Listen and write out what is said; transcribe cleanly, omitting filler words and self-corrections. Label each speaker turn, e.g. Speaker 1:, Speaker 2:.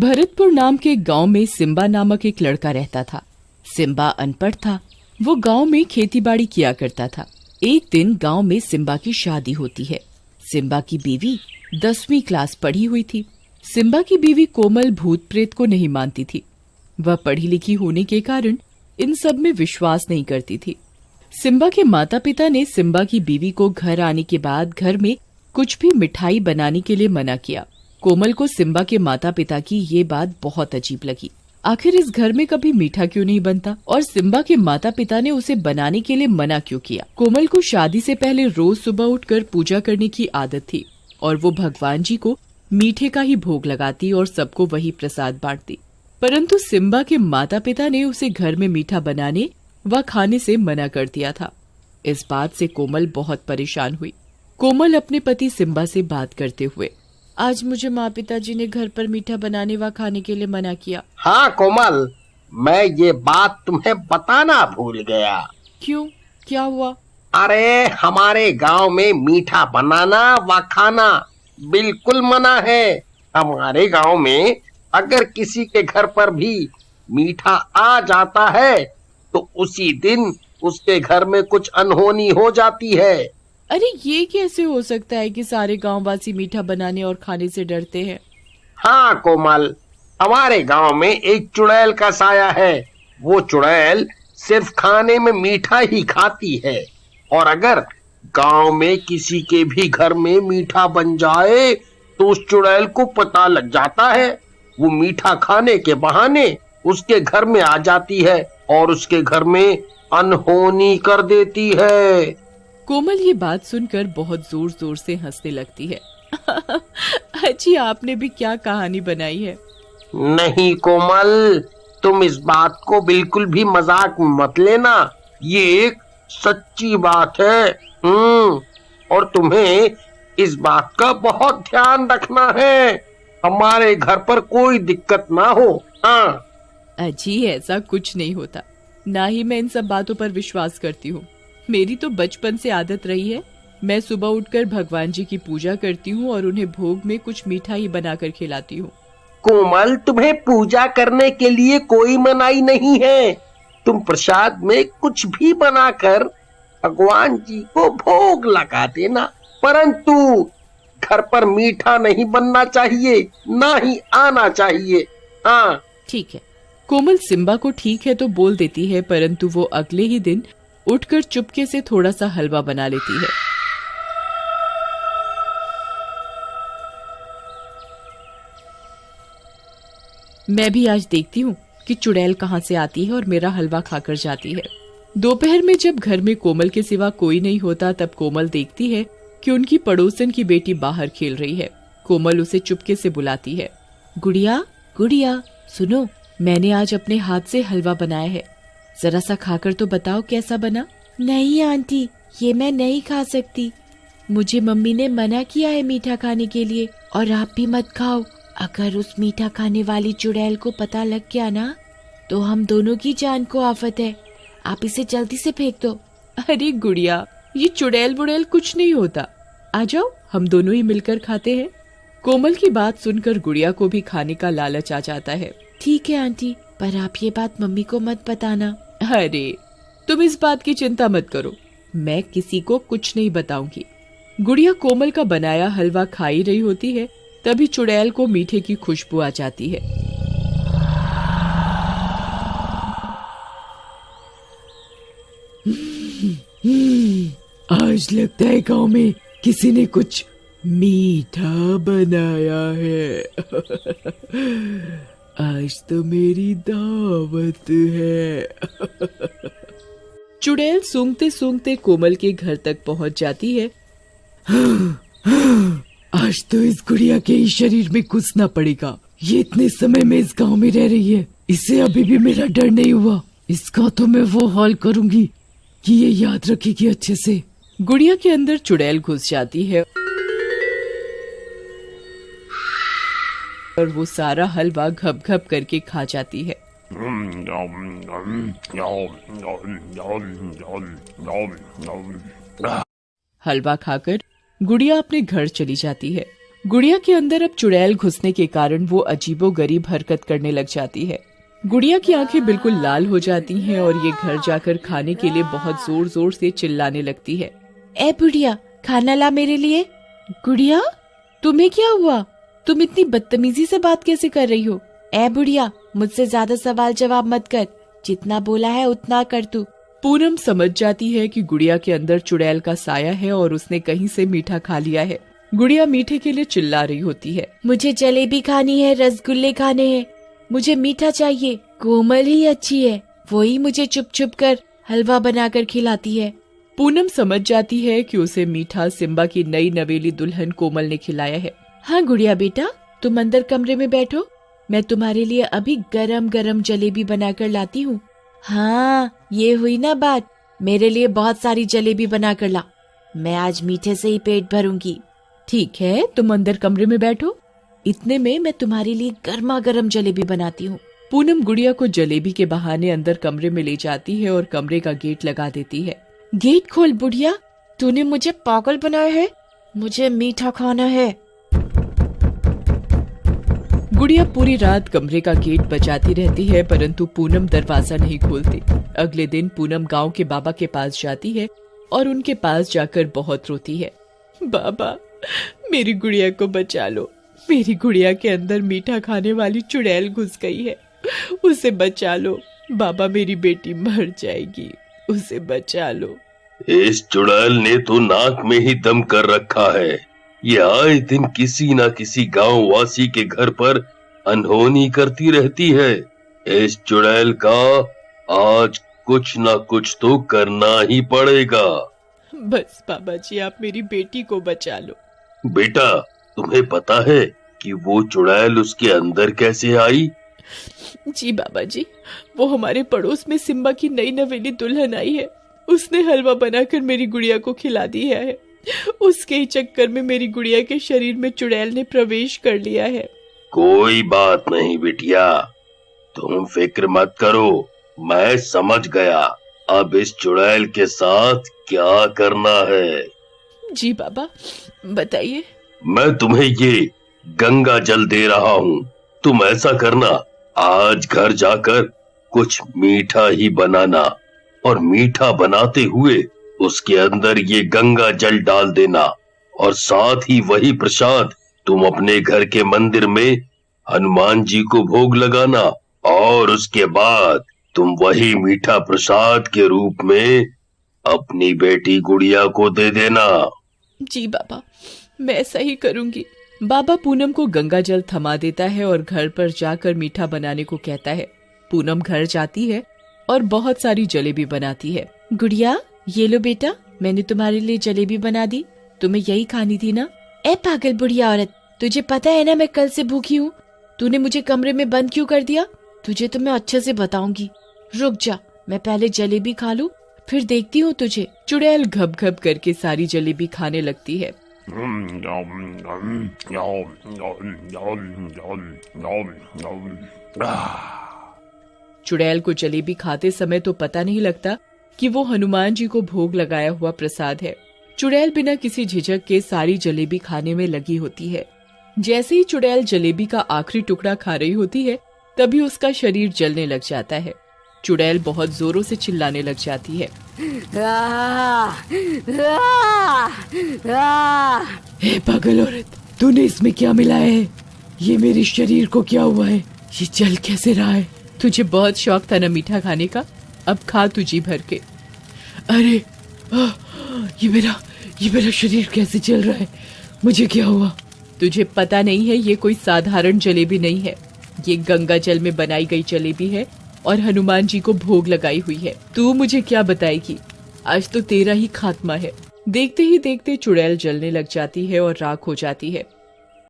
Speaker 1: भरतपुर नाम के गांव में सिम्बा नामक एक लड़का रहता था। सिम्बा अनपढ़ था। वो गांव में खेतीबाड़ी किया करता था। एक दिन गांव में सिम्बा की शादी होती है। सिम्बा की बीवी 10वीं क्लास पढ़ी हुई थी। सिम्बा की बीवी कोमल भूत प्रेत को नहीं मानती थी। वह पढ़ी लिखी होने के कारण इन सब में विश्वास नहीं करती थी। सिम्बा के माता पिता ने सिम्बा की बीवी को घर आने के बाद घर में कुछ भी मिठाई बनाने के लिए मना किया। कोमल को सिम्बा के माता पिता की ये बात बहुत अजीब लगी। आखिर इस घर में कभी मीठा क्यों नहीं बनता और सिम्बा के माता पिता ने उसे बनाने के लिए मना क्यों किया। कोमल को शादी से पहले रोज सुबह उठकर पूजा करने की आदत थी और वो भगवान जी को मीठे का ही भोग लगाती और सबको वही प्रसाद बांटती। परंतु सिम्बा के माता पिता ने उसे घर में मीठा बनाने व खाने से मना कर दिया था। इस बात से कोमल बहुत परेशान हुई। कोमल अपने पति सिम्बा से बात करते हुए, आज मुझे माँ पिताजी ने घर पर मीठा बनाने व खाने के लिए मना किया।
Speaker 2: हाँ कोमल, मैं ये बात तुम्हें बताना भूल गया।
Speaker 1: क्यों, क्या हुआ?
Speaker 2: अरे हमारे गांव में मीठा बनाना व खाना बिल्कुल मना है। हमारे गांव में अगर किसी के घर पर भी मीठा आ जाता है तो उसी दिन उसके घर में कुछ अनहोनी हो जाती है।
Speaker 1: अरे ये कैसे हो सकता है कि सारे गांववासी मीठा बनाने और खाने से डरते हैं?
Speaker 2: हाँ कोमल, हमारे गांव में एक चुड़ैल का साया है। वो चुड़ैल सिर्फ खाने में मीठा ही खाती है और अगर गांव में किसी के भी घर में मीठा बन जाए तो उस चुड़ैल को पता लग जाता है। वो मीठा खाने के बहाने उसके घर में आ जाती है और उसके घर में अनहोनी कर देती है।
Speaker 1: कोमल ये बात सुनकर बहुत जोर जोर से हंसने लगती है। अच्छी, आपने भी क्या कहानी बनाई है?
Speaker 2: नहीं कोमल, तुम इस बात को बिल्कुल भी मजाक मत लेना। ये एक सच्ची बात है। और तुम्हें इस बात का बहुत ध्यान रखना है, हमारे घर पर कोई दिक्कत ना हो। हाँ
Speaker 1: अजी, ऐसा कुछ नहीं होता। ना ही मैं इन सब बातों पर विश्वास करती हूँ। मेरी तो बचपन से आदत रही है। मैं सुबह उठकर भगवान जी की पूजा करती हूँ और उन्हें भोग में कुछ मीठा ही बनाकर खिलाती हूँ।
Speaker 2: कोमल, तुम्हें पूजा करने के लिए कोई मनाही नहीं है। तुम प्रसाद में कुछ भी बनाकर भगवान जी को भोग लगा देना, परंतु घर पर मीठा नहीं बनना चाहिए, ना ही आना चाहिए। हाँ
Speaker 1: ठीक है। कोमल सिम्बा को ठीक है तो बोल देती है, परंतु वो अगले ही दिन उठकर चुपके से थोड़ा सा हलवा बना लेती है। मैं भी आज देखती हूँ कि चुड़ैल कहाँ से आती है और मेरा हलवा खाकर जाती है। दोपहर में जब घर में कोमल के सिवा कोई नहीं होता तब कोमल देखती है कि उनकी पड़ोसन की बेटी बाहर खेल रही है। कोमल उसे चुपके से बुलाती है। गुड़िया, गुड़िया, सुनो, मैंने आज अपने हाथ से हलवा बनाया है, जरा सा खाकर तो बताओ कैसा बना। नहीं आंटी, ये मैं नहीं खा सकती। मुझे मम्मी ने मना किया है मीठा खाने के लिए, और आप भी मत खाओ। अगर उस मीठा खाने वाली चुड़ैल को पता लग गया ना तो हम दोनों की जान को आफत है। आप इसे जल्दी से फेंक दो। अरे गुड़िया, ये चुड़ैल बुड़ैल कुछ नहीं होता। आ जाओ, हम दोनों ही मिलकर खाते हैं। कोमल की बात सुनकर गुड़िया को भी खाने का लालच आ जाता है। ठीक है आंटी, पर आप ये बात मम्मी को मत बताना। अरे तुम इस बात की चिंता मत करो, मैं किसी को कुछ नहीं बताऊंगी। गुड़िया कोमल का बनाया हलवा खा ही रही होती है, तभी चुड़ैल को मीठे की खुशबू आ जाती है। आज लगता है गांव में किसी ने कुछ मीठा बनाया है। आज तो मेरी दावत है। चुड़ैल सूंघते सूंघते कोमल के घर तक पहुंच जाती है। आज तो इस गुड़िया के ही शरीर में घुसना पड़ेगा। ये इतने समय में इस गांव में रह रही है, इसे अभी भी मेरा डर नहीं हुआ। इसका तो मैं वो हाल करूंगी कि ये याद रखेगी अच्छे से। गुड़िया के अंदर चुड़ैल घुस जाती है और वो सारा हलवा घप घप करके खा जाती है। हलवा खाकर गुड़िया अपने घर चली जाती है। गुड़िया के अंदर अब चुड़ैल घुसने के कारण वो अजीबोगरीब हरकत करने लग जाती है। गुड़िया की आंखें बिल्कुल लाल हो जाती हैं और ये घर जाकर खाने के लिए बहुत जोर जोर से चिल्लाने लगती है। ए बुढ़िया, खाना ला मेरे लिए। गुड़िया, तुम्हें क्या हुआ? तुम इतनी बदतमीजी से बात कैसे कर रही हो? ए बुढ़िया, मुझसे ज्यादा सवाल जवाब मत कर, जितना बोला है उतना कर तू। पूनम समझ जाती है कि गुड़िया के अंदर चुड़ैल का साया है और उसने कहीं से मीठा खा लिया है। गुड़िया मीठे के लिए चिल्ला रही होती है। मुझे जलेबी खानी है, रसगुल्ले खाने हैं, मुझे मीठा चाहिए। कोमल ही अच्छी है, वही मुझे चुप चुप कर हलवा बनाकर खिलाती है। पूनम समझ जाती है कि उसे मीठा सिम्बा की नई नवेली दुल्हन कोमल ने खिलाया है। हाँ गुड़िया बेटा, तुम अंदर कमरे में बैठो, मैं तुम्हारे लिए अभी गरम गरम जलेबी बनाकर लाती हूँ। हाँ, ये हुई ना बात, मेरे लिए बहुत सारी जलेबी बनाकर ला, मैं आज मीठे से ही पेट भरूंगी। ठीक है, तुम अंदर कमरे में बैठो, इतने में मैं तुम्हारे लिए गर्मा गर्म जलेबी बनाती हूँ। पूनम गुड़िया को जलेबी के बहाने अंदर कमरे में ले जाती है और कमरे का गेट लगा देती है। गेट खोल बुढ़िया, तूने मुझे पागल बनाया है, मुझे मीठा खाना है। गुड़िया पूरी रात कमरे का गेट बजाती रहती है, परंतु पूनम दरवाजा नहीं खोलती। अगले दिन पूनम गांव के बाबा के पास जाती है और उनके पास जाकर बहुत रोती है। बाबा, मेरी गुड़िया को बचा लो, मेरी गुड़िया के अंदर मीठा खाने वाली चुड़ैल घुस गई है, उसे बचा लो बाबा, मेरी बेटी मर जाएगी, उसे बचा लो।
Speaker 3: इस चुड़ैल ने तो नाक में ही दम कर रखा है, ये आए दिन किसी न किसी गांव वासी के घर पर अनहोनी करती रहती है। इस चुड़ैल का आज कुछ न कुछ तो करना ही पड़ेगा।
Speaker 1: बस बाबा जी, आप मेरी बेटी को बचा लो।
Speaker 3: बेटा, तुम्हें पता है कि वो चुड़ैल उसके अंदर कैसे आई?
Speaker 1: जी बाबा जी, वो हमारे पड़ोस में सिम्बा की नई नवेली दुल्हन आई है, उसने हलवा बनाकर मेरी गुड़िया को खिला दिया है, उसके ही चक्कर में मेरी गुड़िया के शरीर में चुड़ैल ने प्रवेश कर लिया है।
Speaker 3: कोई बात नहीं बिटिया, तुम फिक्र मत करो, मैं समझ गया अब इस चुड़ैल के साथ क्या करना है।
Speaker 1: जी बाबा, बताइए।
Speaker 3: मैं तुम्हें ये गंगा जल दे रहा हूँ, तुम ऐसा करना, आज घर जाकर कुछ मीठा ही बनाना और मीठा बनाते हुए उसके अंदर ये गंगा जल डाल देना और साथ ही वही प्रसाद तुम अपने घर के मंदिर में हनुमान जी को भोग लगाना और उसके बाद तुम वही मीठा प्रसाद के रूप में अपनी बेटी गुड़िया को दे देना।
Speaker 1: जी बाबा, मैं ऐसा ही करूंगी। बाबा पूनम को गंगा जल थमा देता है और घर पर जाकर मीठा बनाने को कहता है। पूनम घर जाती है और बहुत सारी जलेबी बनाती है। गुड़िया, ये लो बेटा, मैंने तुम्हारे लिए जलेबी बना दी, तुम्हें यही खानी थी ना? ए पागल बुढ़िया औरत, तुझे पता है ना मैं कल से भूखी हूँ, तूने मुझे कमरे में बंद क्यों कर दिया? तुझे तो मैं अच्छे से बताऊंगी, रुक जा, मैं पहले जलेबी खा लूं, फिर देखती हूँ तुझे। चुड़ैल घप घप करके सारी जलेबी खाने लगती है। चुड़ैल को जलेबी खाते समय तो पता नहीं लगता कि वो हनुमान जी को भोग लगाया हुआ प्रसाद है। चुड़ैल बिना किसी झिझक के सारी जलेबी खाने में लगी होती है। जैसे ही चुड़ैल जलेबी का आखिरी टुकड़ा खा रही होती है, तभी उसका शरीर जलने लग जाता है। चुड़ैल बहुत जोरों से चिल्लाने लग जाती है। हे पागल औरत, तूने इसमें क्या मिलाया है? ये मेरे शरीर को क्या हुआ है? ये जल कैसे रहा है? तुझे बहुत शौक था ना मीठा खाने का, अब खा तू जी भर के। अरे ये मेरा शरीर कैसे जल रहा है? मुझे क्या हुआ? तुझे पता नहीं है, ये कोई साधारण जलेबी नहीं है, ये गंगा जल में बनाई गई जलेबी है और हनुमान जी को भोग लगाई हुई है। तू मुझे क्या बताएगी? आज तो तेरा ही खात्मा है। देखते ही देखते चुड़ैल जलने लग जाती है और राख हो जाती है।